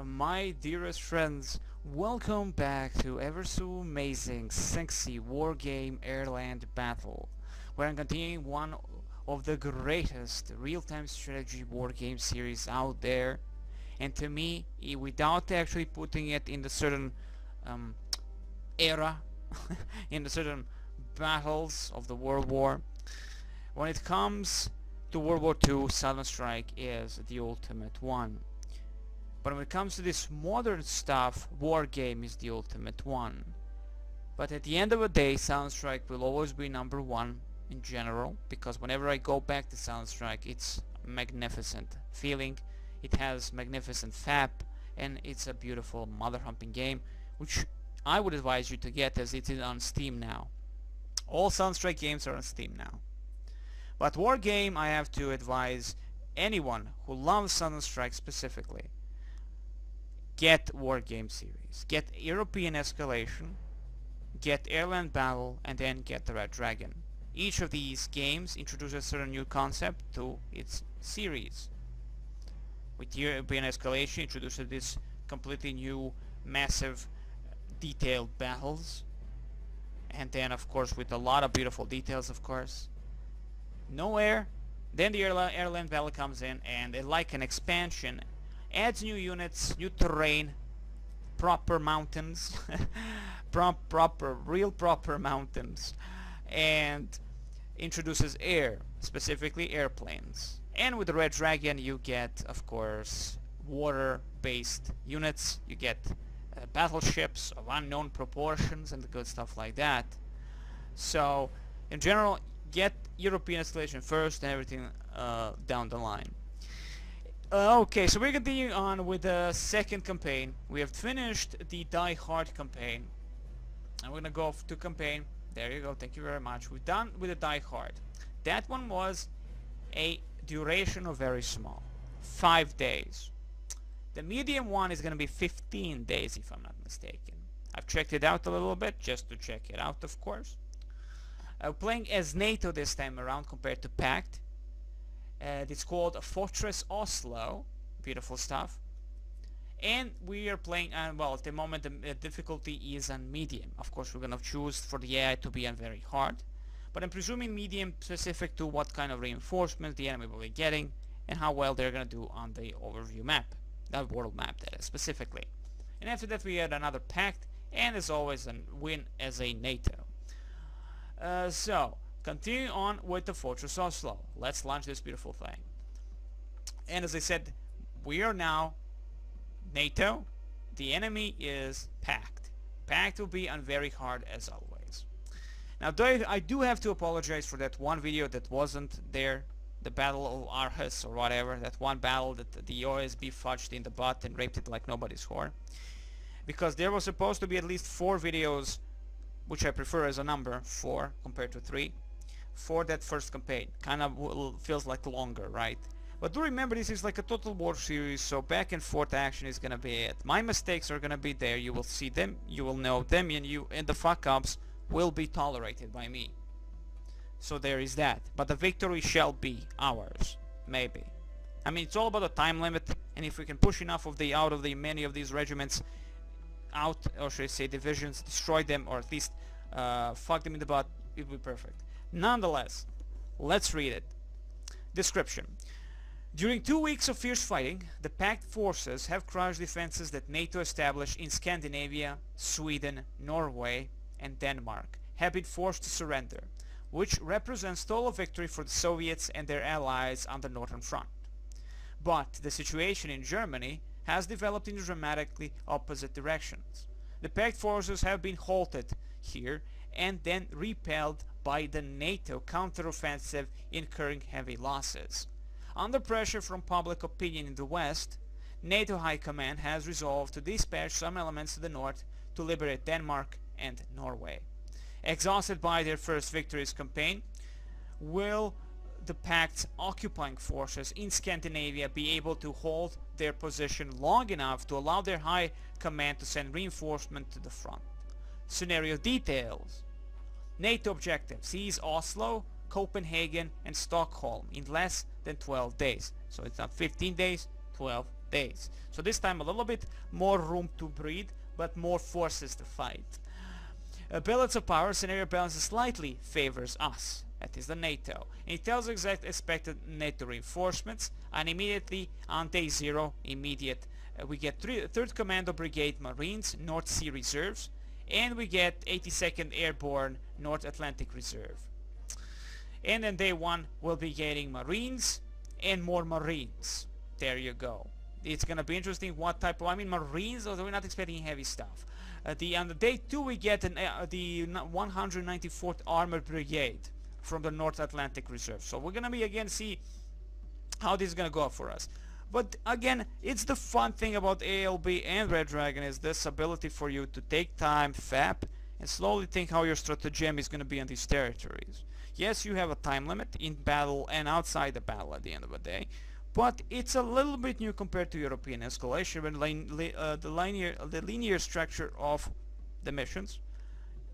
My dearest friends, welcome back to ever so amazing, sexy Wargame Airland Battle, where I'm continuing one of the greatest real-time strategy wargame series out there, and to me, without actually putting it in the certain era, in the certain battles of the World War, when it comes to World War II, Silent Strike is the ultimate one. But when it comes to this modern stuff, Wargame is the ultimate one. But at the end of the day, Silent Strike will always be number one in general, because whenever I go back to Silent Strike, it's a magnificent feeling, it has magnificent FAP, and it's a beautiful mother-humping game, which I would advise you to get as it is on Steam now. All Silent Strike games are on Steam now. But Wargame, I have to advise anyone who loves Silent Strike specifically, get Wargame series, get European Escalation, get Airland Battle, and then get the Red Dragon. Each of these games introduces a certain new concept to its series. With European Escalation introduces this completely new, massive, detailed battles, and then of course with a lot of beautiful details, of course. No air, then the Airland Battle comes in, and like an expansion, adds new units, new terrain, proper mountains, real proper mountains, and introduces air, specifically airplanes. And with the Red Dragon you get, of course, water-based units, you get battleships of unknown proportions and good stuff like that. So, in general, get European Escalation first and everything down the line. Okay, so we're continuing on with the second campaign. We have finished the Die Hard campaign. I'm gonna go to campaign. There you go, thank you very much. We're done with the Die Hard. That one was a duration of very small, 5 days. The medium one is gonna be 15 days if I'm not mistaken. I've checked it out a little bit, just to check it out, of course. Playing as NATO this time around compared to Pact. It's called Fortress Oslo, beautiful stuff, and we are playing, well, at the moment the difficulty is on medium. Of course we're gonna choose for the AI to be on very hard, but I'm presuming medium specific to what kind of reinforcements the enemy will be getting and how well they're gonna do on the overview map, that world map that is specifically. And after that we had another Pact, and as always a win as a NATO. So continue on with the Fortress Oslo. Let's launch this beautiful thing. And as I said, we are now NATO. The enemy is Pact. Pact will be on very hard as always. Now I do have to apologize for that one video that wasn't there, the Battle of Arhus or whatever, that one battle that the OSB fudged in the butt and raped it like nobody's whore. Because there was supposed to be at least 4 videos, which I prefer as a number, 4 compared to 3. For that first campaign. Kind of feels like longer, right? But do remember, this is like a Total War series, so back and forth action is gonna be it. My mistakes are gonna be there, you will see them, you will know them, and the fuck-ups will be tolerated by me. So there is that. But the victory shall be ours. Maybe. I mean, it's all about a time limit, and if we can push enough of the out of the many of these regiments out, or should I say divisions, destroy them, or at least fuck them in the butt, it will be perfect. Nonetheless, let's read it. Description. During 2 weeks of fierce fighting, the Pact forces have crushed defenses that NATO established in Scandinavia, Sweden, Norway, and Denmark have been forced to surrender, which represents total victory for the Soviets and their allies on the Northern Front. But the situation in Germany has developed in dramatically opposite directions. The Pact forces have been halted here and then repelled by the NATO counteroffensive, incurring heavy losses. Under pressure from public opinion in the West, NATO High Command has resolved to dispatch some elements to the north to liberate Denmark and Norway. Exhausted by their first victories campaign, will the Pact's occupying forces in Scandinavia be able to hold their position long enough to allow their High Command to send reinforcement to the front? Scenario details. NATO objectives: seize Oslo, Copenhagen and Stockholm in less than 12 days. So it's not 15 days, 12 days. So this time a little bit more room to breathe, but more forces to fight. Balance of power, scenario balance slightly favors us, that is the NATO. And it tells exact expected NATO reinforcements, and immediately on day 0, immediate, we get 3rd Commando Brigade Marines, North Sea Reserves, and we get 82nd Airborne North Atlantic Reserve. And then day 1 we'll be getting Marines and more Marines. There you go. It's gonna be interesting what type of, I mean, Marines, although we're not expecting heavy stuff. On the day 2 we get the 194th Armored Brigade from the North Atlantic Reserve. So we're gonna be again see how this is gonna go for us. But again, it's the fun thing about ALB and Red Dragon is this ability for you to take time, FAP, and slowly think how your stratagem is gonna be in these territories. Yes, you have a time limit in battle and outside the battle at the end of the day, but it's a little bit new compared to European escalation, when the linear structure of the missions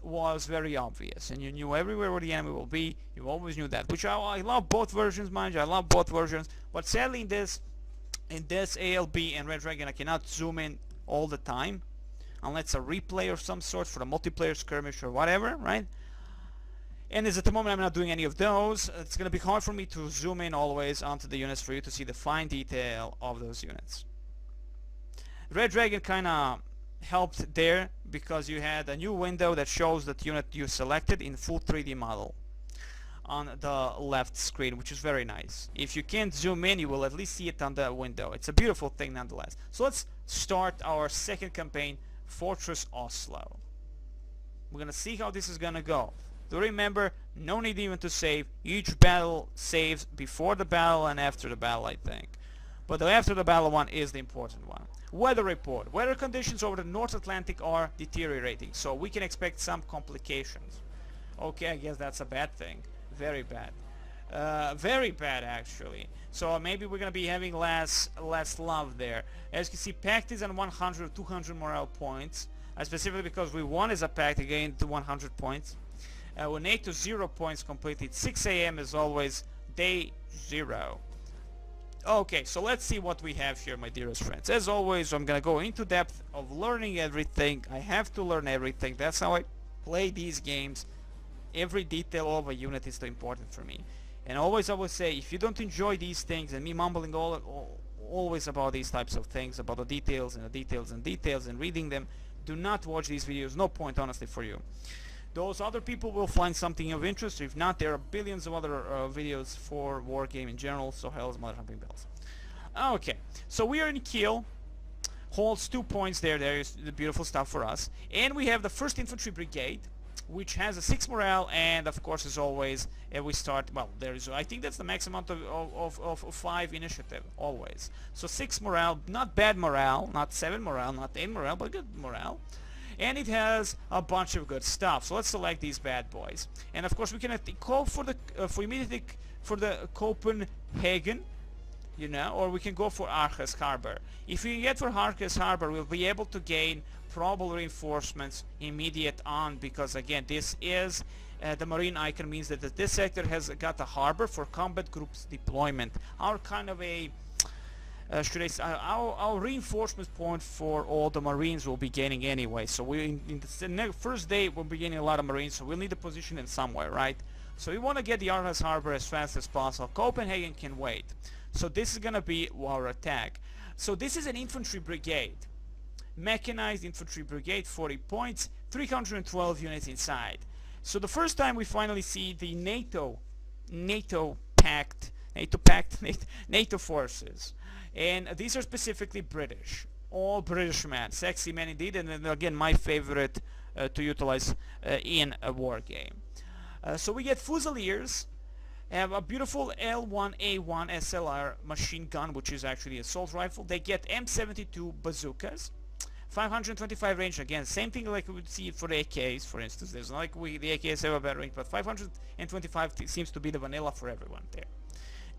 was very obvious, and you knew everywhere where the enemy will be. You always knew that, which I love both versions, mind you. I love both versions, but sadly in this ALB and Red Dragon I cannot zoom in all the time, unless a replay of some sort for a multiplayer skirmish or whatever, right? And as at the moment I'm not doing any of those, it's going to be hard for me to zoom in always onto the units for you to see the fine detail of those units. Red Dragon kind of helped there because you had a new window that shows that unit you selected in full 3D model on the left screen, which is very nice. If you can't zoom in, you will at least see it on the window. It's a beautiful thing nonetheless. So let's start our second campaign, Fortress Oslo. We're going to see how this is going to go. Do remember, no need even to save. Each battle saves before the battle and after the battle, I think. But the after the battle one is the important one. Weather report. Weather conditions over the North Atlantic are deteriorating, so we can expect some complications. Okay, I guess that's a bad thing. Very bad. Very bad, actually. So maybe we're going to be having less love there. As you can see, pact is on 100, 200 morale points. Specifically because we won as a pact again to 100 points. With NATO 0 points completed. 6 AM is always day 0. Okay, so let's see what we have here, my dearest friends. As always, I'm gonna go into depth of learning everything. I have to learn everything. That's how I play these games. Every detail of a unit is too important for me. And always I will say, if you don't enjoy these things and me mumbling always about these types of things, about the details and the details and details and reading them, do not watch these videos. No point, honestly, for you. Those other people will find something of interest. If not, there are billions of other videos for Wargame in general, so hell's mother humping bells. Okay, so we are in Kiel. Holds 2 points there. There is the beautiful stuff for us. And we have the 1st Infantry Brigade, which has a 6 morale, and of course, as always, we start, well, there is, I think that's the max amount of 5 initiative, always. So 6 morale, not bad morale, not 7 morale, not 8 morale, but good morale. And it has a bunch of good stuff. So let's select these bad boys. And of course we can call for the immediately for the Copenhagen, you know, or we can go for Aarhus Harbor. If we get for Aarhus Harbor, we'll be able to gain probable reinforcements immediate on, because again, this is the marine icon means that this sector has got a harbor for combat groups deployment. Our kind of a should I say, our reinforcement point for all the Marines will be gaining anyway. So we in the first day we'll be gaining a lot of Marines, so we'll need a position in somewhere, right? So we want to get the Aarhus Harbor as fast as possible. Copenhagen can wait. So this is gonna be our attack. So this is an infantry brigade, mechanized infantry brigade, 40 points, 312 units inside. So the first time we finally see the NATO forces. And these are specifically British, all British men, sexy men indeed, and then again my favorite to utilize in a war game. So we get Fusiliers, have a beautiful L1A1 SLR machine gun, which is actually assault rifle. They get M72 bazookas, 525 range, again same thing like we would see for the AKs, for instance. There's not like the AKs have a better range, but 525 seems to be the vanilla for everyone there.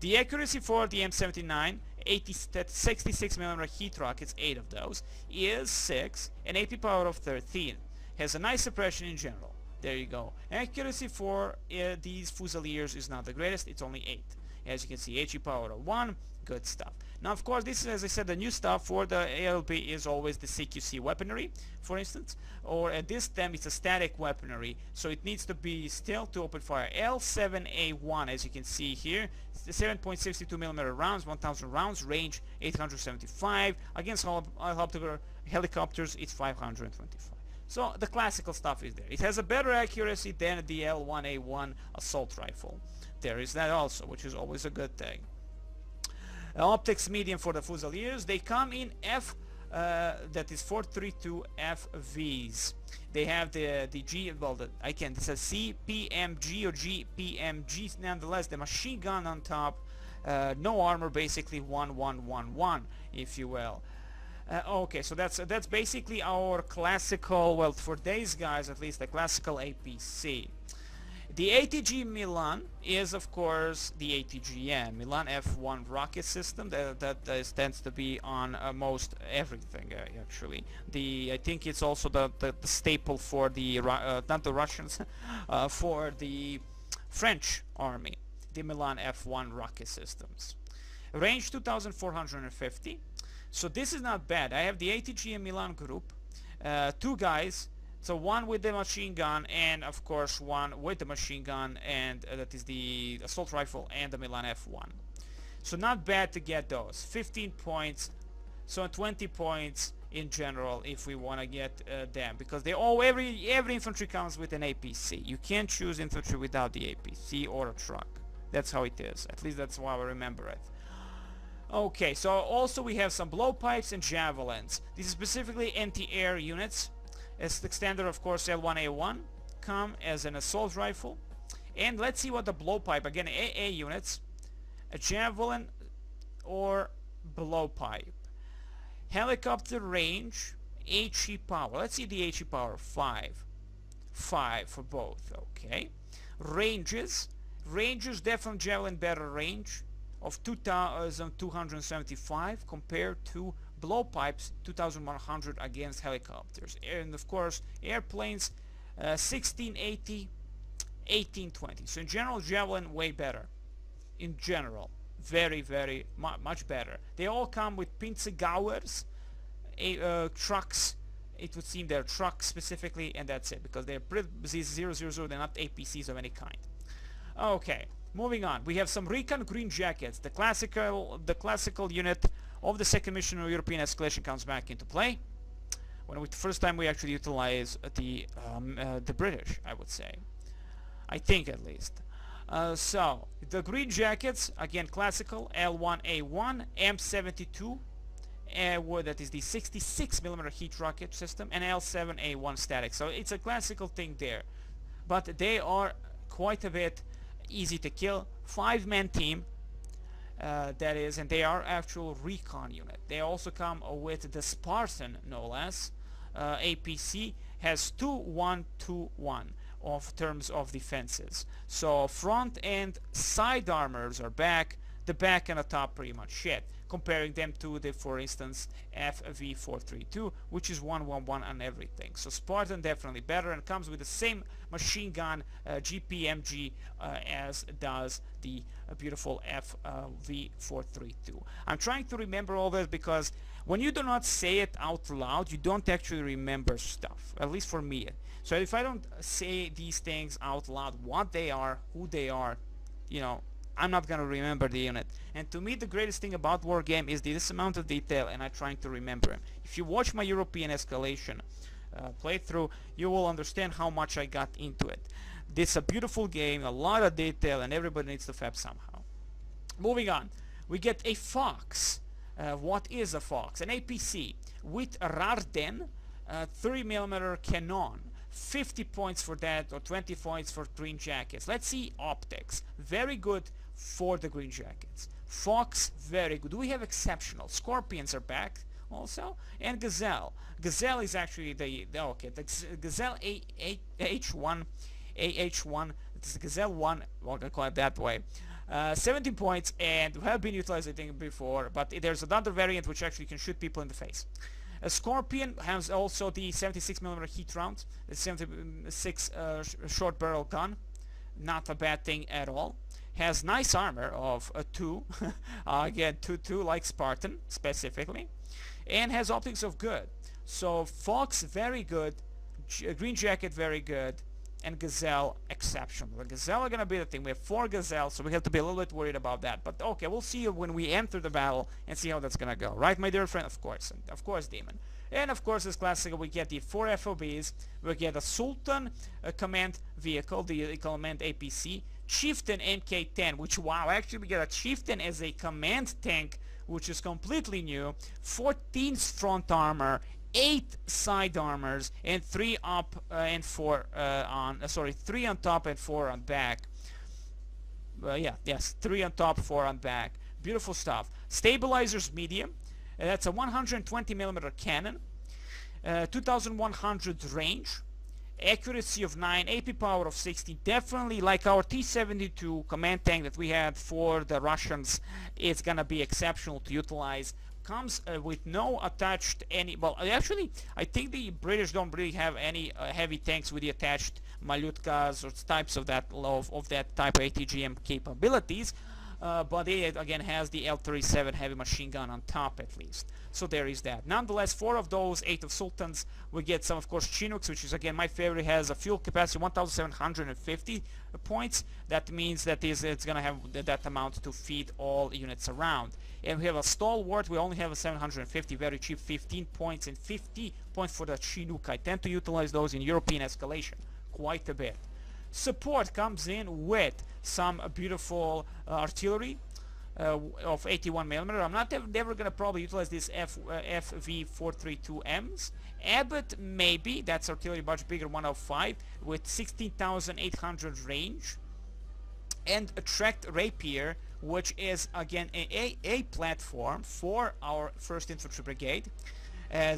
The accuracy for the M79, 66mm heat rockets, 8 of those, is 6, and AP power of 13. Has a nice suppression in general. There you go. Accuracy for these Fusiliers is not the greatest, it's only 8. As you can see, HE power of 1, Good stuff. Now, of course, this is, as I said, the new stuff for the ALB is always the CQC weaponry, for instance, or at this time it's a static weaponry, so it needs to be still to open fire. L7A1, as you can see here, 7.62mm rounds, 1000 rounds, range 875. Against helicopters, it's 525. So the classical stuff is there. It has a better accuracy than the L1A1 assault rifle. There is that also, which is always a good thing. Optics medium for the Fusiliers. They come in F, that is 432 FVs. They have the G, well, it says CPMG or GPMG. Nonetheless, the machine gun on top, no armor, basically 1111, if you will. Okay, so that's basically our classical, well, for these guys at least, the classical APC. The ATG Milan is, of course, the ATGM, Milan F1 rocket system. That tends to be on most everything, actually. I think it's also the staple for the, not the Russians, for the French army, the Milan F1 rocket systems. Range 2450. So this is not bad. I have the ATGM Milan group, two guys. So one with the machine gun, and of course one with the machine gun, and that is the assault rifle and the Milan F1. So not bad to get those. 15 points, so 20 points in general if we want to get them, because they all every infantry comes with an APC. You can't choose infantry without the APC or a truck. That's how it is. At least that's how I remember it. Okay, so also we have some blowpipes and javelins. These are specifically anti-air units. As the standard, of course, L1A1 come as an assault rifle. And let's see what the blowpipe, again, AA units, a javelin or blowpipe. Helicopter range, HE power. Let's see the HE power, 5. 5 for both, okay. Ranges, definitely javelin better range of 2275 compared to blowpipes 2100 against helicopters. And of course airplanes 1680, 1820. So in general, javelin way better. In general, very much better. They all come with Pinzegauers, trucks. It would seem they're trucks specifically, and that's it, because they're Z000. They're not APCs of any kind. Okay, moving on. We have some Recon Green Jackets. The classical unit of the second mission of European escalation comes back into play. When first time we actually utilize the British, I would say. I think at least. So the Green Jackets, again classical, L1A1, M72, that is the 66mm heat rocket system, and L7A1 static. So it's a classical thing there, but they are quite a bit easy to kill. 5-man team. That is, and they are actual recon unit. They also come with the Spartan, no less. APC has 2-1-2-1 of terms of defenses. So front and side armors are back. The back and the top pretty much shit. Comparing them to the, for instance, Pt.4, which is 1-1-1 on everything. So Spartan definitely better, and comes with the same machine gun GPMG as does the beautiful Pt.4. I'm trying to remember all this because when you do not say it out loud, you don't actually remember stuff, at least for me. So if I don't say these things out loud, what they are, who they are, you know, I'm not gonna remember the unit. And to me, the greatest thing about Wargame is this amount of detail, and I'm trying to remember them. If you watch my European escalation playthrough, you will understand how much I got into it. This is a beautiful game, a lot of detail, and everybody needs to fab somehow. Moving on, we get a Fox. What is a Fox? An APC with a Rarden 3mm cannon. 50 points for that, or 20 points for Green Jackets. Let's see optics. Very good for the Green Jackets. Fox, very good. We have exceptional. Scorpions are back also, and Gazelle. Gazelle is actually the Gazelle H1, AH1. It's the Gazelle 1. Well, I call it that way. 17 points, and have been utilized I think before, but there's another variant which actually can shoot people in the face. A Scorpion has also the 76mm heat round, the 76 short barrel gun, not a bad thing at all. has nice armor of a 2, again 2 like Spartan specifically, and has optics of good. So Fox very good, Green Jacket very good, and Gazelle exceptional. The Gazelle are gonna be the thing. We have 4 Gazelles, so we have to be a little bit worried about that. But okay, we'll see when we enter the battle and see how that's gonna go. Right, my dear friend? Of course, and of course, Demon. And of course, as classic, we get the 4 FOBs. We get a Sultan command vehicle, the command APC, Chieftain MK10, which, wow, actually we get a Chieftain as a command tank, which is completely new. 14 front armor, 8 side armors, and 3 up and 4 on. Sorry, 3 on top and 4 on back. Yes, 3 on top, 4 on back. Beautiful stuff. Stabilizers medium. That's a 120mm cannon, 2100 range, accuracy of 9, AP power of 16. Definitely like our T-72 command tank that we had for the Russians. It's gonna be exceptional to utilize. Comes with no attached any. Well, actually, I think the British don't really have any heavy tanks with the attached Malyutkas or types of that type of ATGM capabilities. But it again has the L-37 heavy machine gun on top at least. So there is that. Nonetheless, 4 of those, 8 of Sultans. We get some, of course, Chinooks, which is again my favorite. Has a fuel capacity 1,750 points. That means that it's gonna have that amount to feed all units around. And we have a Stalwart. We only have a 750, very cheap, 15 points and 50 points for the Chinook. I tend to utilize those in European escalation quite a bit. Support comes in with some beautiful artillery of 81mm. I'm not never going to probably utilize this FV432Ms. Abbott maybe, that's artillery much bigger, 105 with 16,800 range. And a tracked Rapier, which is again a platform for our 1st Infantry Brigade,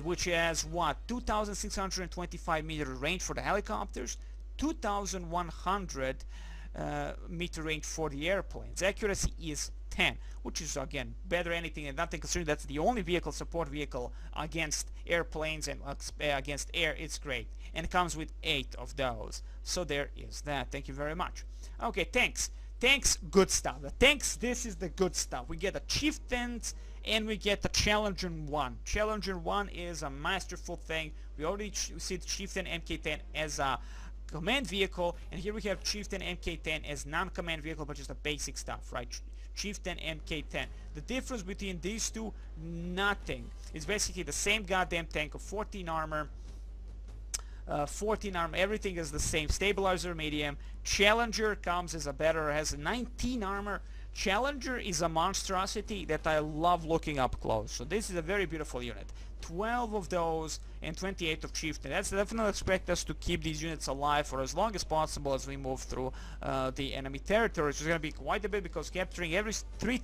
which has what, 2,625 meter range for the helicopters, 2,100 meter range for the airplanes. Accuracy is 10, which is again better anything and nothing, considering that's the only vehicle, support vehicle against airplanes and against air. It's great, and it comes with 8 of those. So there is that. Thank you very much. Okay, tanks, good stuff. The tanks, this is the good stuff. We get the Chieftains and we get the Challenger 1. Challenger 1 is a masterful thing. We already see the Chieftain MK10 as a command vehicle, and here we have Chieftain MK10 as non-command vehicle, but just the basic stuff, right? Chieftain MK10. The difference between these two, nothing. It's basically the same goddamn tank of 14 armor. 14 armor, everything is the same. Stabilizer medium. Challenger comes as a better, has 19 armor. Challenger is a monstrosity that I love looking up close. So this is a very beautiful unit. 12 of those and 28 of Chieftain. That's definitely expect us to keep these units alive for as long as possible as we move through the enemy territory, which is going to be quite a bit, because capturing every 3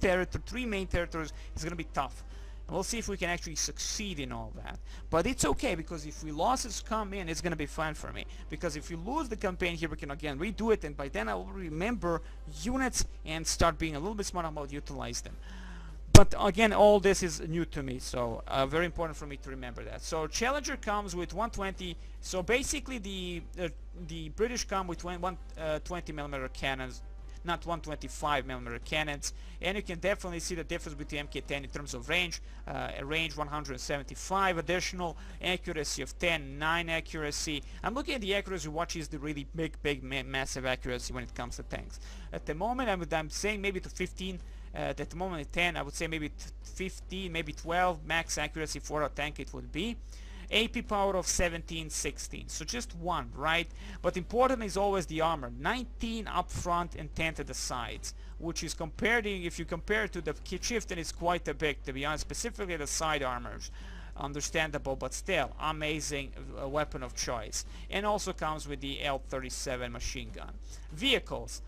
main territories is going to be tough. And we'll see if we can actually succeed in all that. But it's okay, because if we losses come in, it's going to be fine for me. Because if we lose the campaign here, we can again redo it, and by then I will remember units and start being a little bit smart about utilize them. But again, all this is new to me, so very important for me to remember that. So Challenger comes with 120. So basically, the British come with 120mm cannons, not 125mm cannons, and you can definitely see the difference between MK10 in terms of range. Range 175 additional, accuracy of 10, 9 accuracy. I'm looking at the accuracy, what is the really big massive accuracy when it comes to tanks. At the moment, I'm saying maybe to 15. At the moment at 10, I would say maybe 15, maybe 12 max accuracy for a tank it would be. AP power of 17, 16, so just 1, right? But important is always the armor. 19 up front and 10 to the sides, which is if you compare it to the Chieftain, it's quite a bit, to be honest, specifically the side armors. Understandable, but still amazing weapon of choice. And also comes with the L-37 machine gun. Vehicles.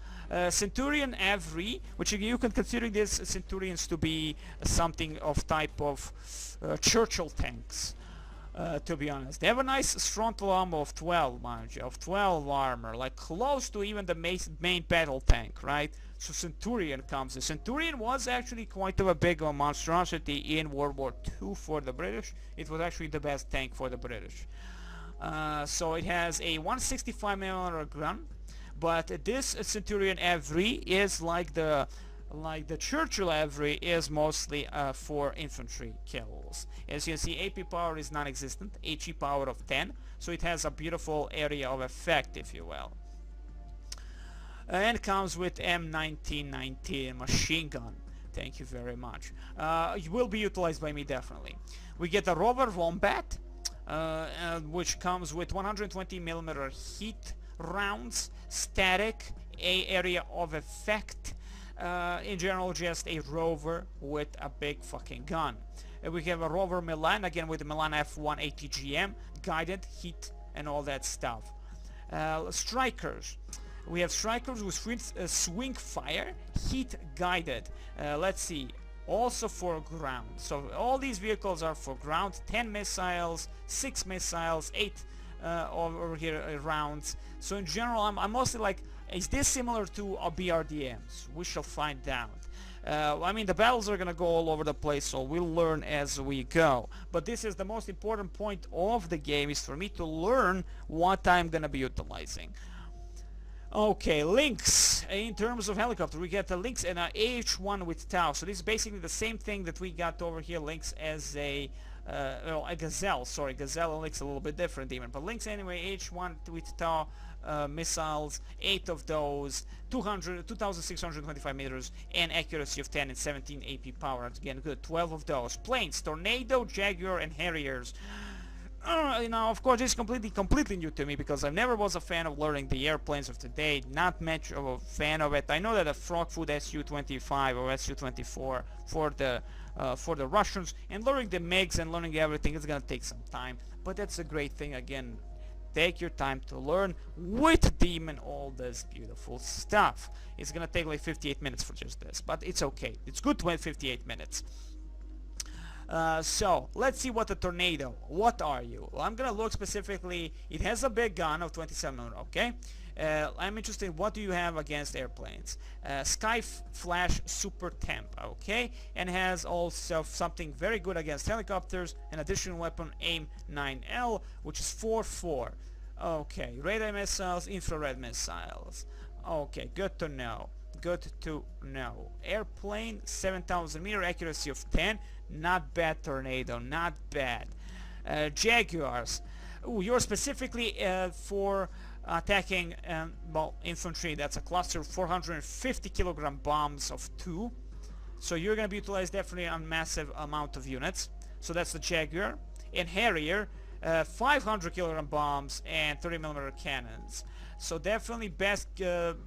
Centurion Avery, which you can consider these Centurions to be something of type of Churchill tanks, to be honest. They have a nice frontal armor of 12, mind you, of 12 armor, like close to even the main battle tank, right? So Centurion comes. The Centurion was actually quite of a big monstrosity in World War II for the British. It was actually the best tank for the British. So it has a 165mm gun, But this Centurion Every is like the Churchill Every is mostly for infantry kills. As you can see, AP power is non-existent, HE power of 10, so it has a beautiful area of effect, if you will. And comes with M1919 machine gun. Thank you very much. It will be utilized by me definitely. We get the Rover Wombat, which comes with 120mm heat rounds, static, area of effect. In general, just a rover with a big fucking gun. We have a Rover Milan, again with the Milan F1 ATGM, guided, heat, and all that stuff. Strikers. We have strikers with swing fire, heat guided. Let's see, also for ground. So all these vehicles are for ground. 10 missiles, 6 missiles, 8 over here rounds. So in general, I'm mostly like, is this similar to BRDMs? We shall find out. I mean, the battles are gonna go all over the place, so we'll learn as we go. But this is the most important point of the game, is for me to learn what I'm gonna be utilizing. Okay, links. In terms of helicopter, we get the links and AH-1 with Tau. So this is basically the same thing that we got over here, links as a Gazelle. Sorry, Gazelle and links a little bit different even. But links anyway, AH-1 with Tau missiles, 8 of those, 2,625 meters, and accuracy of 10 and 17 AP power. Again, good. 12 of those. Planes, Tornado, Jaguar, and Harriers. You know, of course, this is completely new to me, because I never was a fan of learning the airplanes of today. Not much of a fan of it. I know that a Frogfoot Su-25 or Su-24 for the Russians, and learning the MiGs and learning everything is gonna take some time. But that's a great thing. Again, take your time to learn with Demon all this beautiful stuff. It's gonna take like 58 minutes for just this, but it's okay. It's good to wait 58 minutes. So let's see what the Tornado. What are you? Well, I'm gonna look specifically. It has a big gun of 27mm. Okay. I'm interested in what do you have against airplanes. Sky Flash Super Temp. Okay, and has also something very good against helicopters. An additional weapon, AIM 9L, which is 4.4. Okay, radar missiles, infrared missiles. Okay, good to know. Good to know. Airplane, 7,000 meter, accuracy of 10. Not bad, Tornado, not bad. Jaguars. Ooh, you're specifically for attacking well, infantry. That's a cluster of 450 kilogram bombs of 2. So you're going to be utilized definitely on massive amount of units. So that's the Jaguar. And Harrier, 500 kilogram bombs and 30mm cannons. So definitely best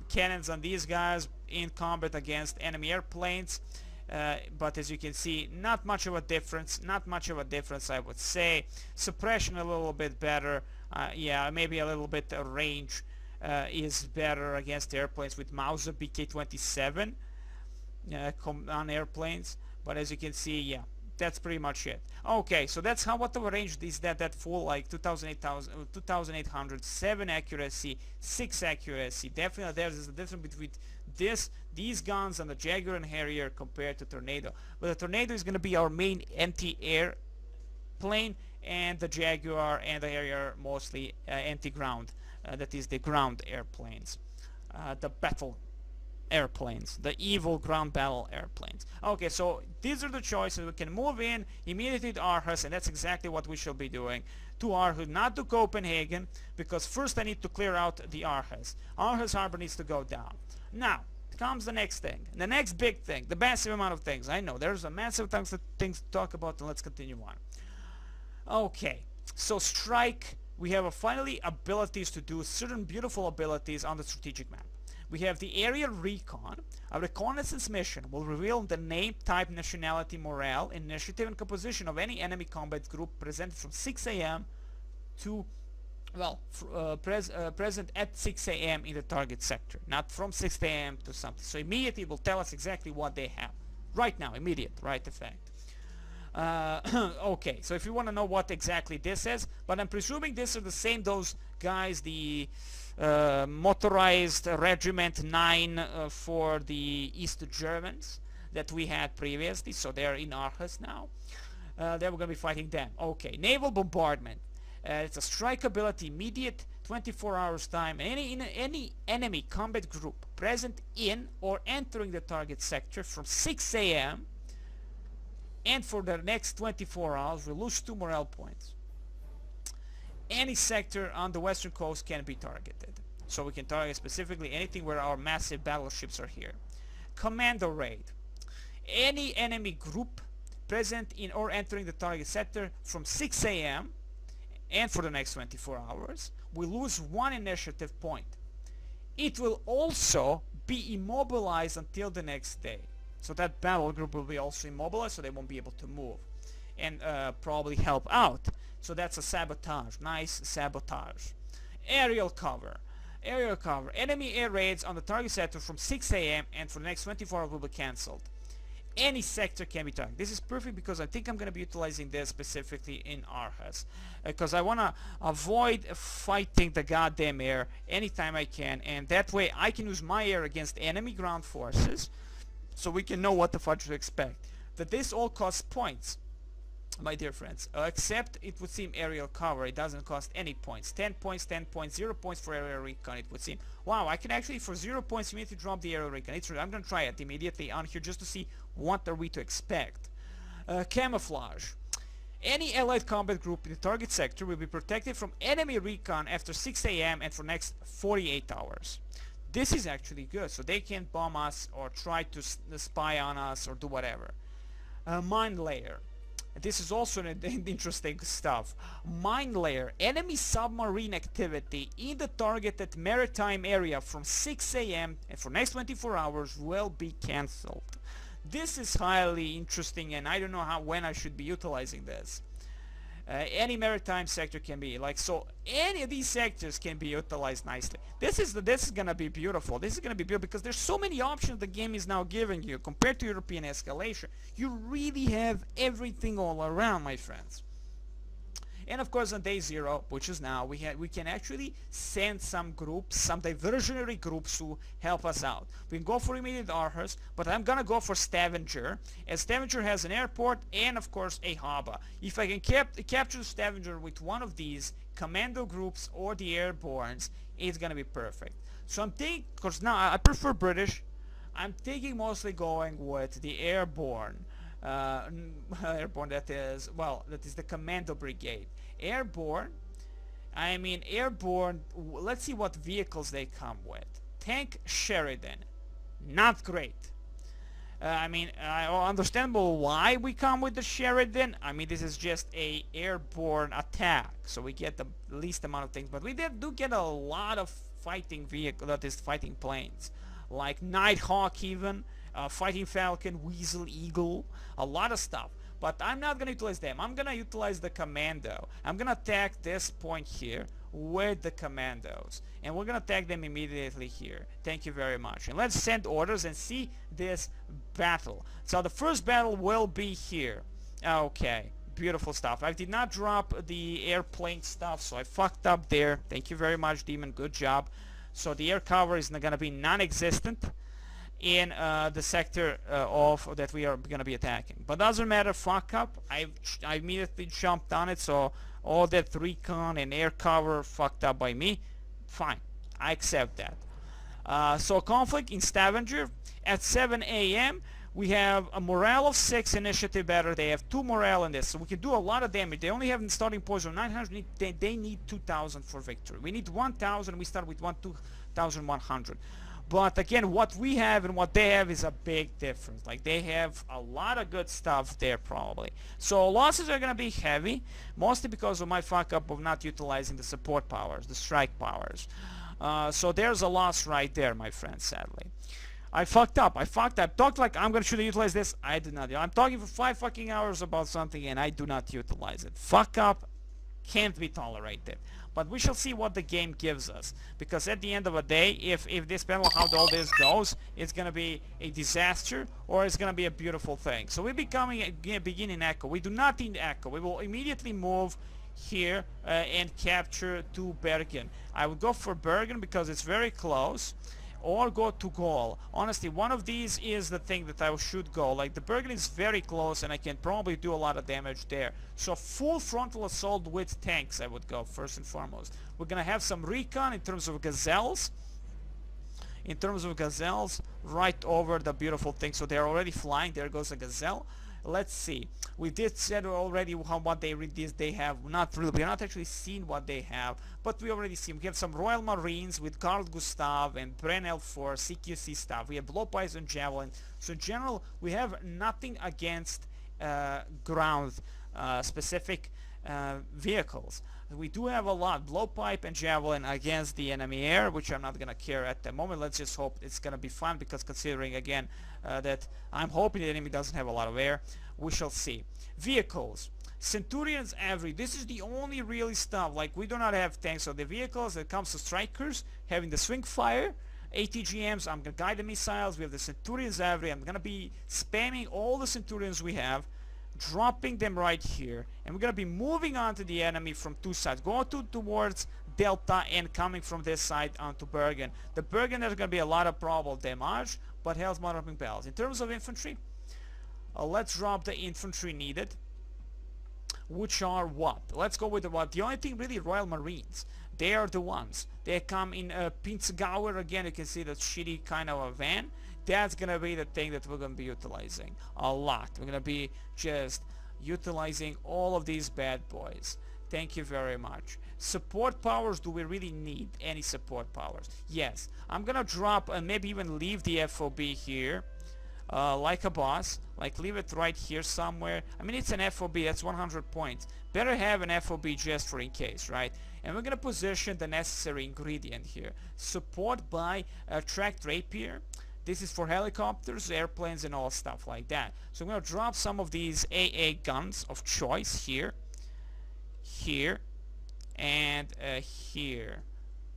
cannons on these guys in combat against enemy airplanes. But as you can see, not much of a difference, I would say. Suppression a little bit better, yeah, maybe a little bit range is better against airplanes with Mauser Pt.4 on airplanes. But as you can see, yeah, that's pretty much it. Okay, so that's what the range is. That full, like 2,800, 7 accuracy, 6 accuracy. Definitely there's a difference between these guns and the Jaguar and Harrier compared to Tornado. But the Tornado is going to be our main anti-air plane, and the Jaguar and the Harrier mostly anti-ground. That is the ground airplanes, the battle airplanes, the evil ground battle airplanes. Okay, so these are the choices. We can move in immediately to Aarhus, and that's exactly what we shall be doing. To Aarhus, not to Copenhagen, because first I need to clear out the Aarhus. Aarhus Harbor needs to go down. Now comes the next thing, the next big thing, the massive amount of things. I know there's a massive things to talk about, and let's continue on. Okay, so strike. We have finally abilities to do certain beautiful abilities on the strategic map. We have the aerial recon. A reconnaissance mission will reveal the name, type, nationality, morale, initiative, and composition of any enemy combat group presented from 6 a.m. to, well, present at 6 a.m. in the target sector, not from 6 a.m. to something. So immediately it will tell us exactly what they have. Right now, immediate, right effect. Okay, so if you want to know what exactly this is, but I'm presuming this are the same, those guys, the Motorized Regiment 9 for the East Germans that we had previously, so they're in Aarhus now. Then we're going to be fighting them. Okay, naval bombardment. It's a strike ability, immediate, 24 hours time, any enemy combat group present in or entering the target sector from 6 a.m. and for the next 24 hours will lose 2 morale points. Any sector on the western coast can be targeted. So we can target specifically anything where our massive battleships are here. Commando raid. Any enemy group present in or entering the target sector from 6 a.m. and for the next 24 hours will lose 1 initiative point. It will also be immobilized until the next day. So that battle group will be also immobilized, so they won't be able to move and probably help out. So that's a sabotage, nice sabotage. Aerial cover. Aerial cover. Enemy air raids on the target sector from 6 a.m. and for the next 24 hours will be cancelled. Any sector can be targeted. This is perfect because I think I'm going to be utilizing this specifically in Arhus, because I want to avoid fighting the goddamn air anytime I can, and that way I can use my air against enemy ground forces so we can know what the fuck to expect. That this all costs points, my dear friends, except it would seem aerial cover. It doesn't cost any points. 10 points, 10 points, 0 points for aerial recon, it would seem. Wow, I can actually for 0 points immediately drop the aerial recon. I'm gonna try it immediately on here just to see what are we to expect. Camouflage. Any allied combat group in the target sector will be protected from enemy recon after 6 a.m. and for next 48 hours. This is actually good, so they can't bomb us or try to spy on us or do whatever. Mine layer. This is also an interesting stuff. Mine layer. Enemy submarine activity in the targeted maritime area from 6 a.m. and for next 24 hours will be cancelled. This is highly interesting, and I don't know when I should be utilizing this. Any maritime sector can be so any of these sectors can be utilized nicely. This is gonna be beautiful. This is gonna be beautiful because there's so many options the game is now giving you compared to European escalation. You really have everything all around, my friends. And of course on day 0, which is now, we can actually send some groups, some diversionary groups to help us out. We can go for immediate Aarhus, but I'm gonna go for Stavanger, as Stavanger has an airport and of course a harbor. If I can capture Stavanger with one of these commando groups or the airbornes, it's gonna be perfect. So I'm thinking, because now I prefer British, I'm thinking mostly going with the airborne. Airborne, that is the Commando Brigade. Airborne, let's see what vehicles they come with. Tank Sheridan, not great. Understandable why we come with the Sheridan. This is just a airborne attack, so we get the least amount of things, but we do get a lot of fighting vehicle, that is fighting planes, like Nighthawk even, Fighting Falcon, Weasel, Eagle, a lot of stuff. But I'm not going to utilize them. I'm going to utilize the Commando. I'm going to attack this point here with the Commandos. And we're going to attack them immediately here. Thank you very much. And let's send orders and see this battle. So the first battle will be here. Okay. Beautiful stuff. I did not drop the airplane stuff, so I fucked up there. Thank you very much, Demon. Good job. So the air cover is going to be non-existent in the sector that we are going to be attacking. But doesn't matter, fuck up. I immediately jumped on it, so all that recon and air cover fucked up by me. Fine, I accept that. So conflict in Stavanger at 7 a.m. We have a morale of 6, initiative better. They have 2 morale in this, so we can do a lot of damage. They only have starting points of 900. They need 2,000 for victory. We need 1,000. We start with 2,100. But again, what we have and what they have is a big difference. Like, they have a lot of good stuff there probably. So losses are going to be heavy, mostly because of my fuck up of not utilizing the support powers, the strike powers. So there's a loss right there, my friends, sadly. I fucked up. Talked like I'm going to utilize this. I did not. I'm talking for 5 fucking hours about something and I do not utilize it. Fuck up can't be tolerated. But we shall see what the game gives us, because at the end of the day, if this battle, how all this goes, it's gonna be a disaster or it's gonna be a beautiful thing. So we're beginning Echo. We do not need Echo. We will immediately move here and capture to Bergen. I would go for Bergen because it's very close. or go to goal. Honestly, one of these is the thing that I should go. Like the Bergen is very close and I can probably do a lot of damage there. So full frontal assault with tanks I would go first and foremost. We're gonna have some recon in terms of gazelles. Right over the beautiful thing. So they're already flying. There goes a gazelle. Let's see. We did said already what they have. Not really. We have not actually seen what they have, but we already see. We have some Royal Marines with Carl Gustav and Pt.4 CQC stuff. We have blowpipes and javelin. So in general, we have nothing against ground specific vehicles. We do have a lot blowpipe and javelin against the enemy air, which I'm not gonna care at the moment. Let's just hope it's gonna be fun, because considering again that I'm hoping the enemy doesn't have a lot of air. We shall see. Vehicles, Centurions every. This is the only really stuff. Like we do not have tanks. So the vehicles that comes to strikers, having the swing fire, ATGMs, I'm gonna guide the missiles. We have the Centurions every. I'm gonna be spamming all the Centurions we have, dropping them right here, and we're gonna be moving on to the enemy from two sides, going towards Delta and coming from this side onto Bergen. The Bergen, there's gonna be a lot of probable damage, but hell's motoring bells. In terms of infantry, let's drop the infantry needed, which are what? Let's go with the what? The only thing really, Royal Marines. They are the ones. They come in Pinzgauer again. You can see that shitty kind of a van. That's gonna be the thing that we're gonna be utilizing a lot. We're gonna be just utilizing all of these bad boys. Thank you very much. Support powers, do we really need any support powers? Yes. I'm gonna drop and maybe even leave the FOB here like a boss. Like leave it right here somewhere. I mean, it's an FOB, that's 100 points. Better have an FOB just for in case, right? And we're gonna position the necessary ingredient here. Support by tracked rapier. This is for helicopters, airplanes, and all stuff like that. So I'm going to drop some of these AA guns of choice here, here, and here.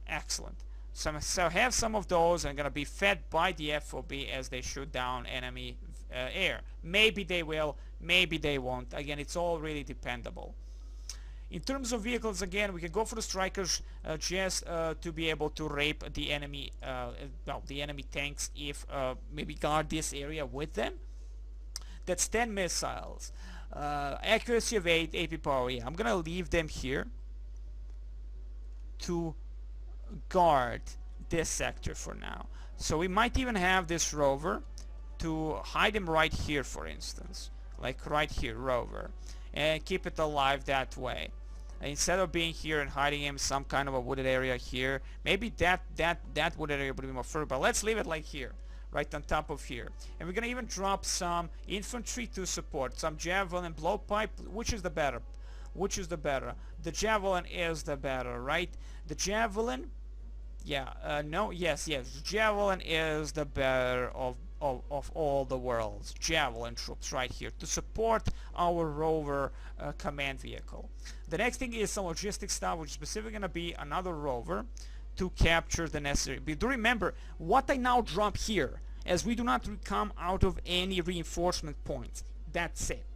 Excellent. So have some of those and going to be fed by the FOB as they shoot down enemy air. Maybe they will, maybe they won't. Again, it's all really dependable. In terms of vehicles, again, we can go for the strikers just to be able to rape the enemy, the enemy tanks if maybe guard this area with them. That's 10 missiles. Accuracy of 8, AP power. Yeah, I'm gonna leave them here to guard this sector for now. So we might even have this rover to hide him right here, for instance, like right here, rover, and keep it alive that way. Instead of being here and hiding him some kind of a wooded area here, maybe that wooded area would be more further, but let's leave it like here, right on top of here. And we're gonna even drop some infantry to support, some javelin and blowpipe. Which is the better? Which is the better? The javelin is the better, right? The javelin, yeah, no, yes, javelin is the better of all the worlds. Javelin troops right here to support our rover command vehicle. The next thing is some logistics stuff, which is specifically going to be another rover to capture the necessary. But do remember what I now drop here, as we do not come out of any reinforcement points. That's it.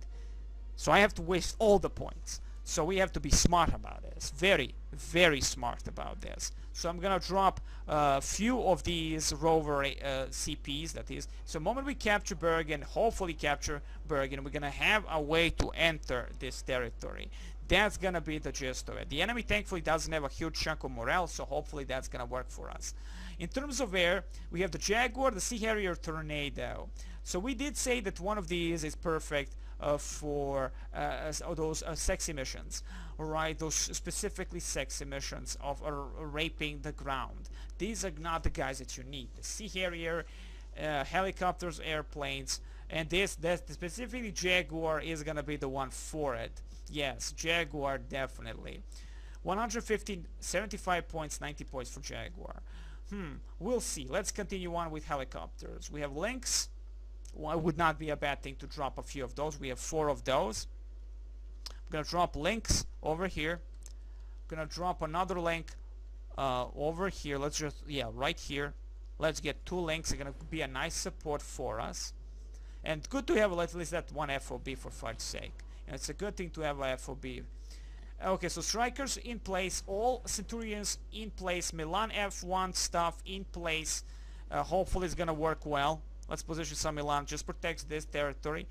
So I have to waste all the points. So we have to be smart about this. Very, very smart about this. So I'm gonna drop a few of these rover CPs, that is. So the moment we capture Bergen, hopefully capture Bergen, we're gonna have a way to enter this territory. That's gonna be the gist of it. The enemy thankfully doesn't have a huge chunk of morale, so hopefully that's gonna work for us. In terms of air, we have the Jaguar, the Sea Harrier, Tornado. So we did say that one of these is perfect for those sexy missions, alright, those specifically sexy missions of raping the ground. These are not the guys that you need. The Sea Harrier, helicopters, airplanes, and this specifically Jaguar is gonna be the one for it. Yes, Jaguar definitely. 115, 75 points, 90 points for Jaguar. We'll see. Let's continue on with helicopters. We have Lynx. Well, it would not be a bad thing to drop a few of those. We have 4 of those. I'm gonna drop Lynx over here. I'm gonna drop another Lynx over here. Let's just, right here. Let's get 2 Lynx. They're gonna be a nice support for us. And good to have at least that one FOB, for fudge's sake. And it's a good thing to have a FOB. Okay, so strikers in place, all Centurions in place, Milan F1 stuff in place, Hopefully it's gonna work well. Let's position some Milan. Just protects this territory.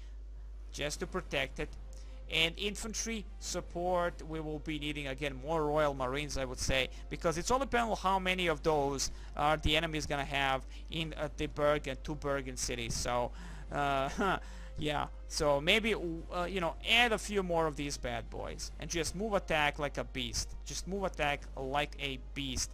Just to protect it. And infantry support, we will be needing again more Royal Marines, I would say, because it's all dependent on how many of those the enemy is gonna have in the Bergen, 2 Bergen cities. So yeah, so maybe you know, add a few more of these bad boys and just move attack like a beast. Just move attack like a beast.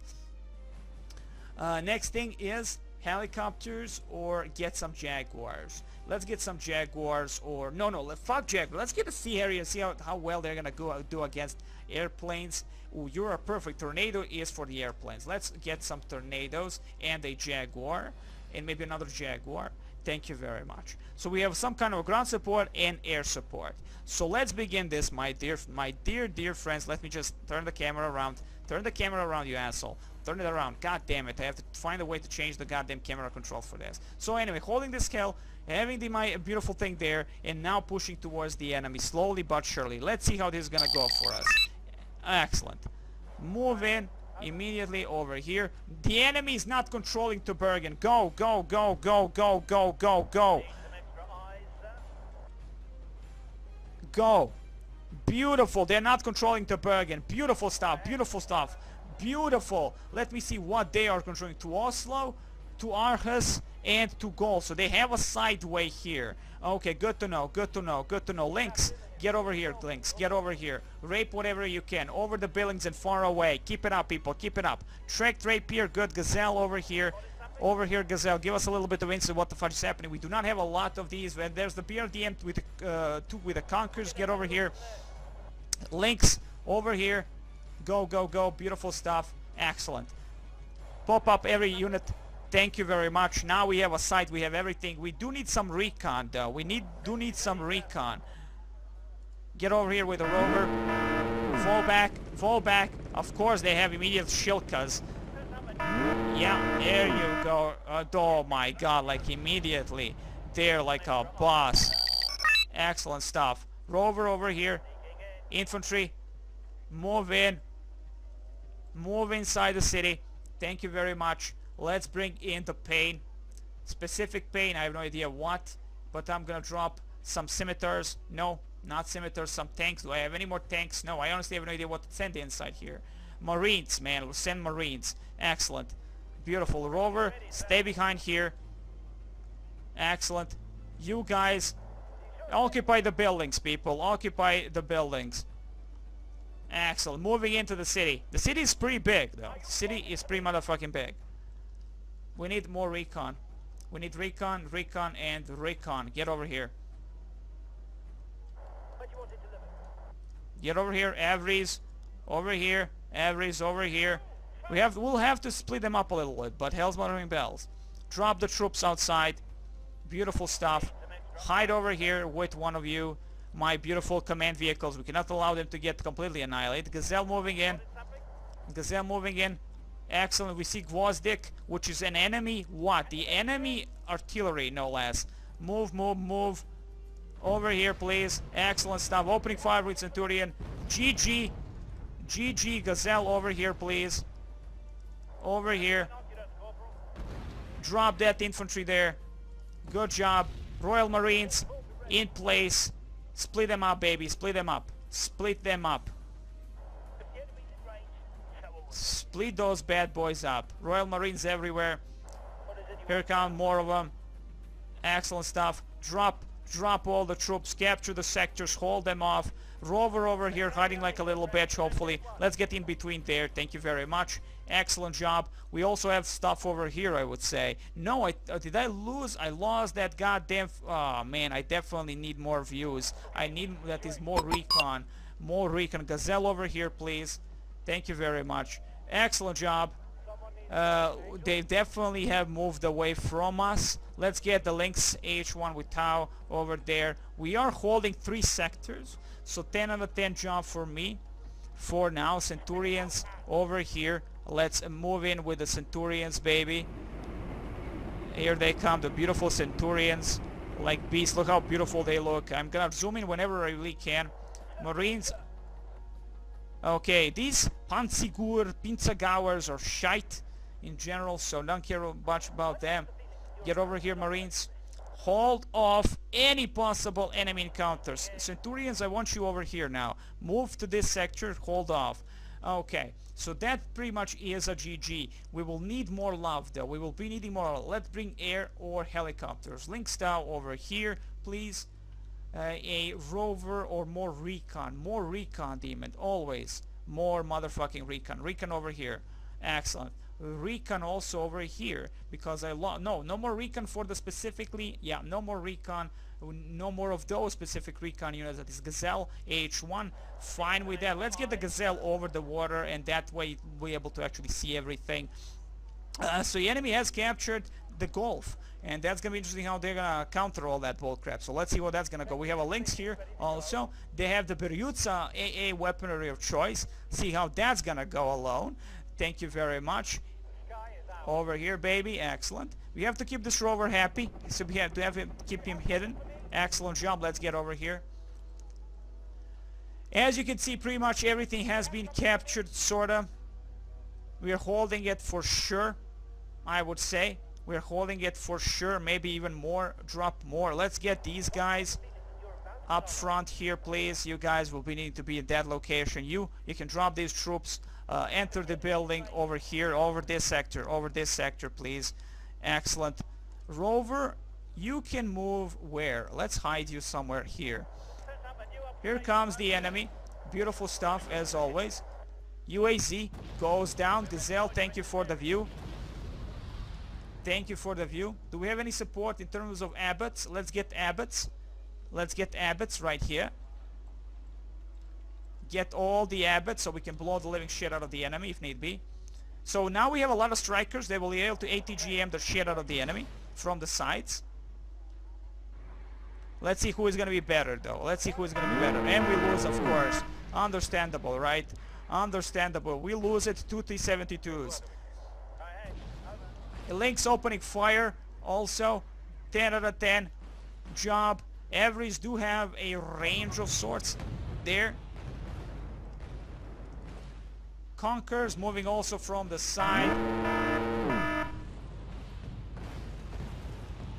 Next thing is helicopters or get some Jaguars. Let's get some Jaguars, or no, fuck Jaguars. Let's get a Sea Harrier and see how well they're gonna do against airplanes. Ooh, you're a perfect. Tornado is for the airplanes. Let's get some Tornadoes and a Jaguar, and maybe another Jaguar. Thank you very much. So we have some kind of ground support and air support. So let's begin this, my dear friends. Let me just turn the camera around. Turn the camera around, you asshole. Turn it around. God damn it. I have to find a way to change the goddamn camera control for this. So anyway, holding this hill, having my beautiful thing there, and now pushing towards the enemy slowly but surely. Let's see how this is gonna go for us. Excellent. Move in immediately over here. The enemy is not controlling to Bergen. Go, go, go, go, go, go, go, go. Go. Beautiful. They're not controlling to Bergen. Beautiful stuff. Beautiful stuff. Beautiful. Let me see what they are controlling. To Oslo, to Aarhus, and to Goal. So they have a sideway here. Okay, good to know. Good to know. Good to know. Lynx, get over here. Lynx, get over here. Rape whatever you can. Over the buildings and far away. Keep it up, people. Keep it up. Tracked Rapier. Good. Gazelle over here. Over here, Gazelle. Give us a little bit of insight what the fudge is happening. We do not have a lot of these. There's the BRDM with the Conquerors. Get over here. Lynx, over here. Go, go, go. Beautiful stuff. Excellent. Pop up every unit. Thank you very much. Now we have a site. We have everything. We do need some recon, though. We do need some recon. Get over here with a rover. Fall back. Fall back. Of course, they have immediate shilkas. Yeah, there you go. Oh my god, like immediately. They're like a boss. Excellent stuff. Rover over here. Infantry. Move in. Move inside the city. Thank you very much. Let's bring in the pain. Specific pain, I have no idea what. But I'm gonna drop some scimitars. No, not scimitars, some tanks. Do I have any more tanks? No, I honestly have no idea what to send inside here. Marines, man, we'll send Marines. Excellent. Beautiful. Rover, stay behind here. Excellent. You guys, occupy the buildings, people. Occupy the buildings. Excellent. Moving into the city. The city is pretty big, though. The city is pretty motherfucking big. We need more recon. We need recon, recon, and recon. Get over here. Get over here. Avries. Over here. Avries over here. We'll have to split them up a little bit, but hell's motoring bells. Drop the troops outside. Beautiful stuff. Hide over here with one of you. My beautiful command vehicles. We cannot allow them to get completely annihilated. Gazelle moving in. Gazelle moving in. Excellent. We see Gvozdik, which is an enemy. What? The enemy artillery, no less. Move, move, move. Over here, please. Excellent stuff. Opening fire with Centurion. GG. GG. Gazelle over here, please. Over here. Drop that infantry there. Good job. Royal Marines in place. Split them up, baby. Split them up. Split them up. Split those bad boys up. Royal Marines everywhere. Here come more of them. Excellent stuff. Drop all the troops. Capture the sectors. Hold them off. Rover over here hiding like a little bitch, hopefully. Let's get in between there. Thank you very much. Excellent job. We also have stuff over here, I would say. No, did I lose? I lost that goddamn... Oh, man, I definitely need more views. I need... That is more recon. More recon. Gazelle over here, please. Thank you very much. Excellent job. They definitely have moved away from us. Let's get the Lynx H1 with Tau over there. We are holding 3 sectors. So 10 out of 10 job for me. For now, Centurions over here. Let's move in with the Centurions, baby. Here they come, the beautiful Centurions. Like beasts. Look how beautiful they look. I'm gonna zoom in whenever I really can. Marines. Okay, these Panzigur, Pinzagauers are shite. in general, so don't care much about them. Get over here, Marines. Hold off any possible enemy encounters. Centurions, I want you over here now. Move to this sector, hold off. Okay, so that pretty much is a GG. We will need more love though. We will be needing more. Let's bring air or helicopters. Links now over here, please. A rover or more recon. More recon, demon. Always. More motherfucking recon. Recon over here. Excellent. Recon also over here, because no more recon for the specifically, yeah, no more recon, no more of those specific recon units. That is Gazelle, AH1, fine with that. Let's get the Gazelle over the water, and that way we'll be able to actually see everything. So the enemy has captured the Gulf, and that's gonna be interesting how they're gonna counter all that bullcrap. So let's see how that's gonna go. We have a Lynx here also. They have the Beryutsa AA weaponry of choice. See how that's gonna go alone. Thank you very much. Over here, baby. Excellent. We have to keep this rover happy, so we have to keep him hidden. Excellent job. Let's get over here. As you can see, pretty much everything has been captured, sorta. We are holding it for sure, I would say. We're holding it for sure. Maybe even more. Drop more. Let's get these guys up front here, please. You guys will be needing to be in that location. You can drop these troops. Enter the building over here, over this sector, please. Excellent. Rover, you can move where? Let's hide you somewhere here. Here comes the enemy. Beautiful stuff as always. UAZ goes down. Gazelle, thank you for the view. Thank you for the view. Do we have any support in terms of abbots? Let's get abbots. Let's get abbots right here. Get all the abbots so we can blow the living shit out of the enemy if need be. So now we have a lot of strikers. They will be able to ATGM the shit out of the enemy from the sides. Let's see who is going to be better though. Let's see who is going to be better. And we lose, of course. Understandable, right? Understandable. We lose it. 2 T-72s. Lynx opening fire also. 10 out of 10. Job. Averys do have a range of sorts there. Conquers moving also from the side.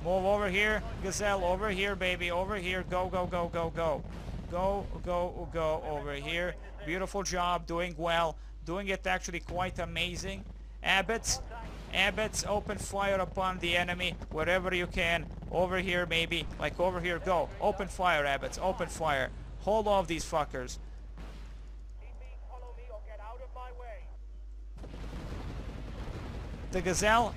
Move over here. Gazelle over here, baby. Over here. Go, go, go, go, go. Go, go, go over here. Beautiful job. Doing well. Doing it actually quite amazing. Abbots. Abbots, open fire upon the enemy wherever you can. Over here, maybe. Like over here. Go. Open fire, Abbots. Open fire. Hold off these fuckers. The Gazelle,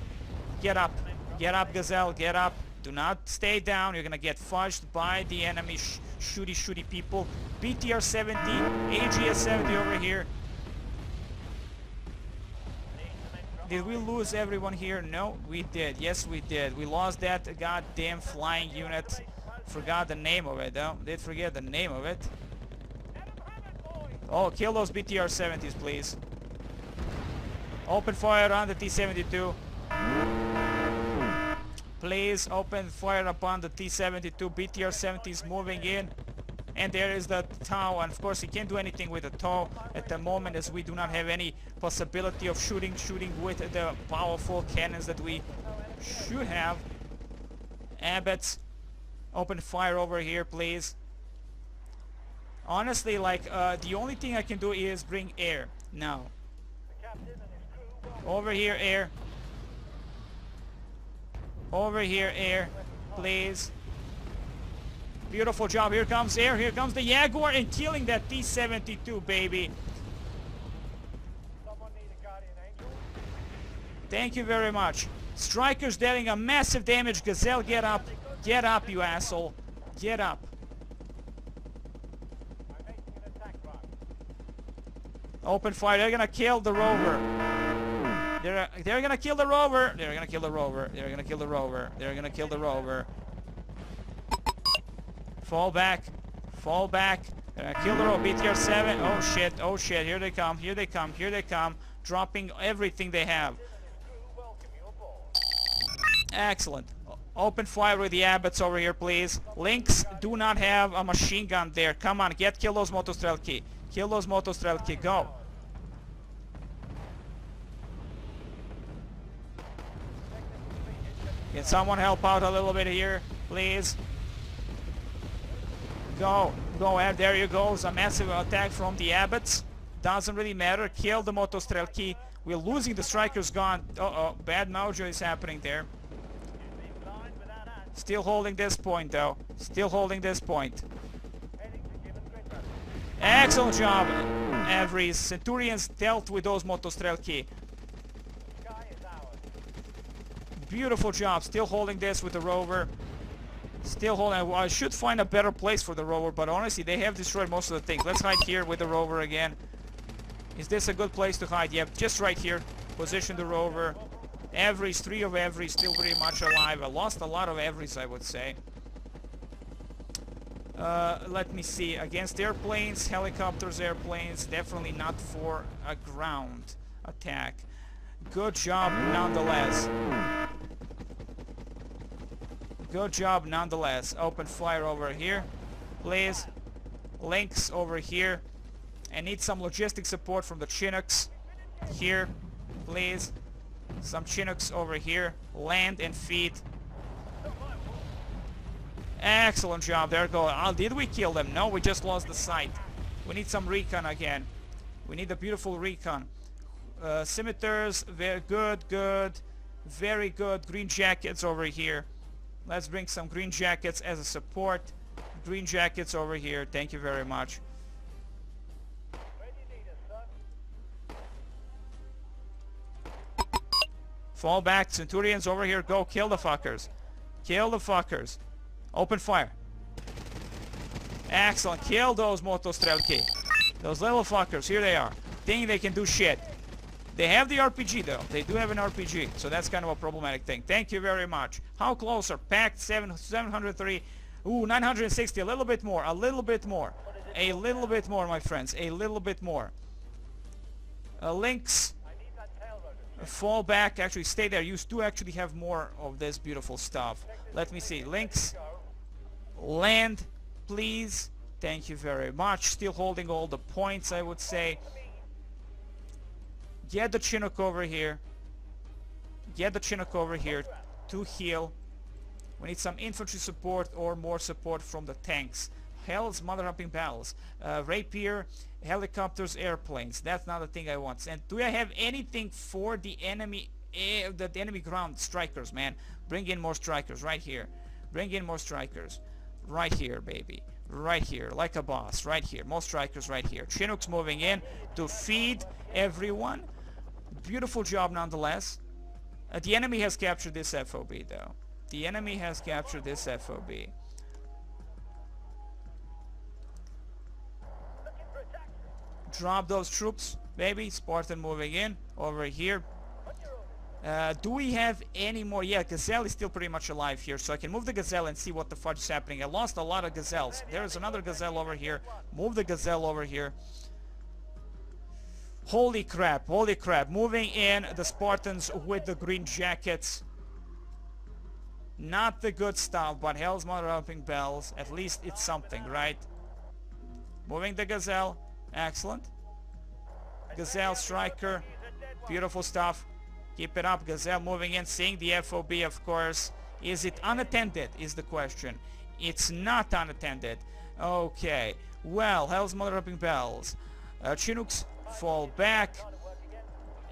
get up. Get up, Gazelle, get up. Do not stay down. You're gonna get fudged by the enemy shooty people. BTR-70, AGS-70 over here. Did we lose everyone here? No, we did. Yes, we did. We lost that goddamn flying unit. Forgot the name of it, though. Did forget the name of it. Oh, kill those BTR-70s, please. Open fire on the T-72. Please open fire upon the T-72. BTR-70 is moving in. And there is the TOW. And of course, you can't do anything with the TOW at the moment, as we do not have any possibility of shooting with the powerful cannons that we should have. Abbots, open fire over here, please. Honestly, like, the only thing I can do is bring air now. Over here, air. Over here, air, please. Beautiful job. Here comes air. Here comes the Jaguar and killing that T-72, baby. Thank you very much. Strikers dealing a massive damage. Gazelle, get up. Get up, you asshole. Get up. Open fire. They're gonna kill the rover. They're gonna kill the rover. They're gonna kill the rover. They're gonna kill the rover. They're gonna kill the rover. Fall back. Fall back. They're gonna kill the rover. BTR-7. Oh shit. Oh shit. Here they come. Here they come. Here they come. Dropping everything they have. Excellent. Open fire with the Abbots over here, please. Lynx do not have a machine gun there. Come on. Kill those Motostrelki. Kill those Motostrelki. Go. Can someone help out a little bit here, please? Go, there you go. A massive attack from the Abbots. Doesn't really matter. Kill the Motostrelki. We're losing the Strikers gone. Uh-oh, bad mojo is happening there. Still holding this point though. Still holding this point. Excellent job, Avery. Centurions dealt with those Motostrelki. Beautiful job. Still holding this with the rover. Still holding. I should find a better place for the rover, but honestly, they have destroyed most of the things. Let's hide here with the rover again. Is this a good place to hide? Yep, just right here. Position the rover. Averys, 3 of Averys, still pretty much alive. I lost a lot of Averys, I would say. Let me see. Against airplanes, helicopters, airplanes, definitely not for a ground attack. Good job nonetheless. Good job nonetheless. Open fire over here, please. Links over here. I need some logistic support from the Chinooks here, please. Some Chinooks over here. Land and feed. Excellent job. There we go. Did we kill them? No, we just lost the sight. We need some recon again. We need a beautiful recon. Scimitars, very good, good. Very good. Green jackets over here. Let's bring some green jackets as a support. Green jackets over here. Thank you very much. Fall back. Centurions over here. Go kill the fuckers. Kill the fuckers. Open fire. Excellent. Kill those Motostrelki. Those little fuckers. Here they are. Think they can do shit. They have the RPG though. They do have an RPG. So that's kind of a problematic thing. Thank you very much. How close are packed? 703. Ooh, 960. A little bit more. A little bit more. A little bit more, my friends. A little bit more. Links. Fall back. Actually, stay there. You do actually have more of this beautiful stuff. Let me see. Links. Land, please. Thank you very much. Still holding all the points, I would say. Get the Chinook over here. Get the Chinook over here to heal. We need some infantry support or more support from the tanks. Hell's mother-humping battles. Rapier, helicopters, airplanes. That's not the thing I want. And do I have anything for the enemy ground strikers, man? Bring in more strikers right here. Bring in more strikers. Right here, baby. Right here, like a boss. Right here. More strikers right here. Chinooks moving in to feed everyone. Beautiful job nonetheless. The enemy has captured this FOB though. The enemy has captured this FOB. Drop those troops, baby. Spartan moving in over here. Do we have any more? Yeah, Gazelle is still pretty much alive here, so I can move the Gazelle and see what the fudge is happening. I lost a lot of Gazelles. There's another Gazelle over here. Move the Gazelle over here. Holy crap, holy crap. Moving in the Spartans with the green jackets. Not the good stuff, but hell's mother-humping bells. At least it's something, right? Moving the Gazelle. Excellent. Gazelle, striker. Beautiful stuff. Keep it up. Gazelle moving in, seeing the FOB, of course. Is it unattended, is the question. It's not unattended. Okay. Well, hell's mother-humping bells. Chinooks fall back.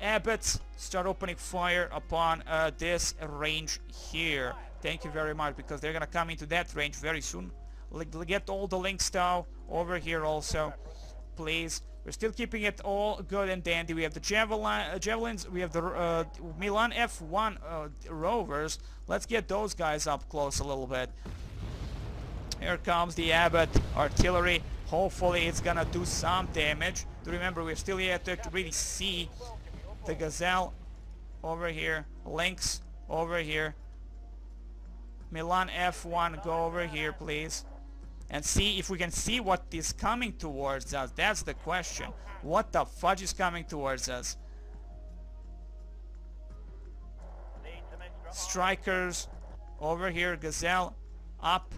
Abbots start opening fire upon this range here. Thank you very much, because they're going to come into that range very soon. Get all the links now over here also, please. We're still keeping it all good and dandy. We have the javelins. We have the Milan F1 rovers. Let's get those guys up close a little bit. Here comes the Abbott artillery. Hopefully it's gonna do some damage. Do remember, we're still yet to really see the Gazelle over here. Links over here. Milan F1, go over here, please. And see if we can see what is coming towards us. That's the question. What the fudge is coming towards us? Strikers over here. Gazelle up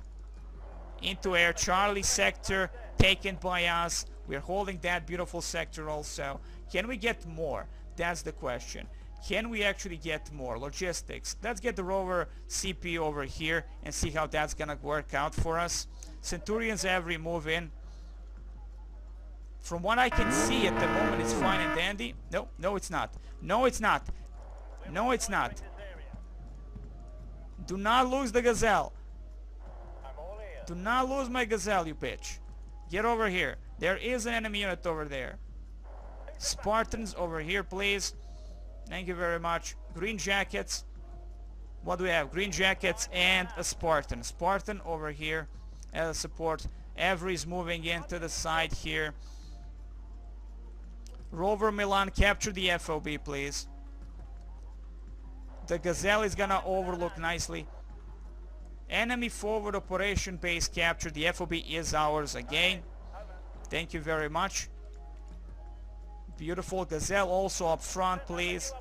into air. Charlie sector taken by us. We're holding that beautiful sector also. Can we get more? That's the question. Can we actually get more? Logistics. Let's get the rover CP over here and see how that's gonna work out for us. Centurions every move in. From what I can see at the moment, it's fine and dandy. No, no it's not. No it's not. No it's not. Do not lose the Gazelle. Do not lose my Gazelle, you bitch. Get over here. There is an enemy unit over there. Spartans over here, please. Thank you very much. Green jackets. What do we have? Green jackets and a Spartan. Spartan over here as support. Avery's moving into the side here. Rover Milan, capture the FOB, please. The Gazelle is gonna overlook nicely. Enemy forward operation base captured. The FOB is ours again. Thank you very much. Beautiful. Gazelle also up front, please.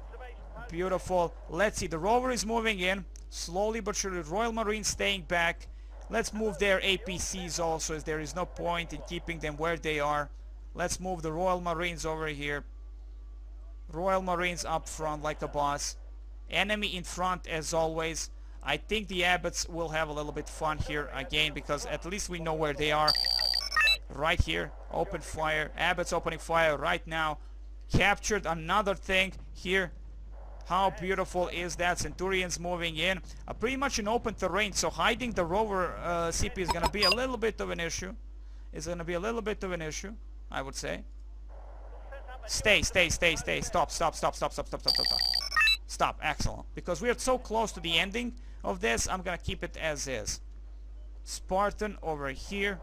Beautiful. Let's see. The rover is moving in. Slowly but surely. Royal Marines staying back. Let's move their APCs also, as there is no point in keeping them where they are. Let's move the Royal Marines over here. Royal Marines up front like a boss. Enemy in front as always. I think the Abbots will have a little bit fun here again, because at least we know where they are. Right here. Open fire. Abbots opening fire right now. Captured another thing here. How beautiful is that? Centurions moving in. Pretty much in open terrain, so hiding the rover CP is going to be a little bit of an issue. It's going to be a little bit of an issue, I would say. Stay. Stop. Stop. Excellent. Because we are so close to the ending of this, I'm going to keep it as is. Spartan over here.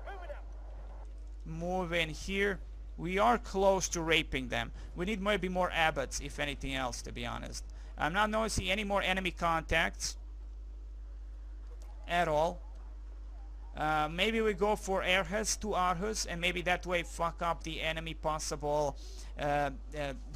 Move in here. We are close to raping them. We need maybe more Abbots, if anything else, to be honest. I'm not noticing any more enemy contacts at all. Maybe we go for airheads to Aarhus, and maybe that way fuck up the enemy possible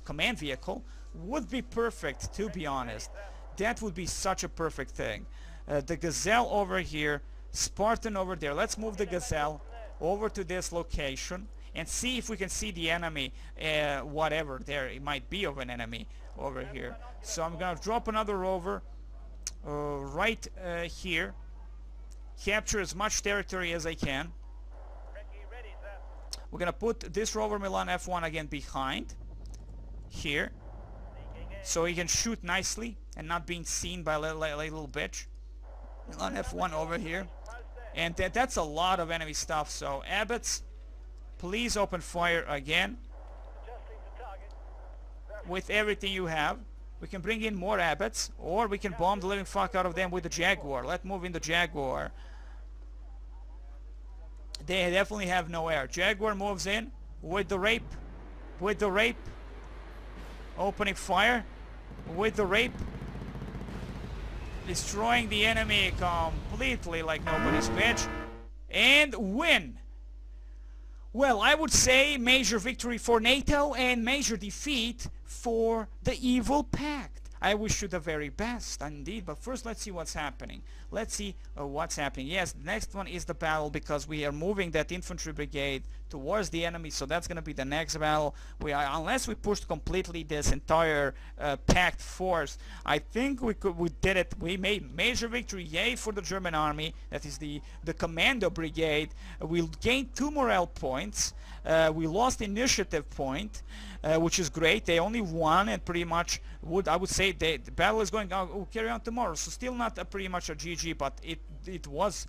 command vehicle. Would be perfect, to be honest. That would be such a perfect thing. The Gazelle over here, Spartan over there. Let's move the Gazelle over to this location and see if we can see the enemy, whatever there it might be of an enemy over here. So I'm gonna drop another rover right here. Capture as much territory as I can. We're gonna put this rover Milan F1 again behind here, so he can shoot nicely and not being seen by a little bitch. Milan F1 over here. And that's a lot of enemy stuff, so Abbots, please open fire again. With everything you have. We can bring in more Abbots, or we can bomb the living fuck out of them with the Jaguar. Let's move in the Jaguar. They definitely have no air. Jaguar moves in with the rape. Opening fire with the rape. Destroying the enemy completely like nobody's bitch. And win. Well, I would say major victory for NATO and major defeat for the evil pact. I wish you the very best, indeed. But first, let's see what's happening. Let's see what's happening. Yes, the next one is the battle, because we are moving that infantry brigade towards the enemy. So that's going to be the next battle. Unless we pushed completely this entire pact force, I think we did it. We made major victory. Yay for the German army. That is the Commando brigade. We gained 2 morale points. We lost initiative point, which is great. They only won, and pretty much I would say the battle is going to carry on tomorrow. So still not pretty much a GG, but it was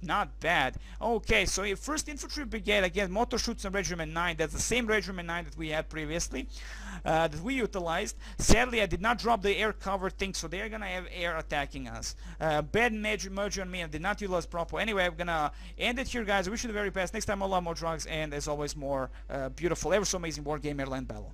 not bad. Okay, so first infantry brigade again, Motorschützen Regiment 9. That's the same Regiment 9 that we had previously, that we utilized. Sadly, I did not drop the air cover thing, so they're gonna have air attacking us. Bad merge on me, and did not utilize proper. Anyway, I'm gonna end it here, guys. I wish you the very best. Next time, a lot more drugs, and as always, more beautiful, ever so amazing Wargame Airland battle.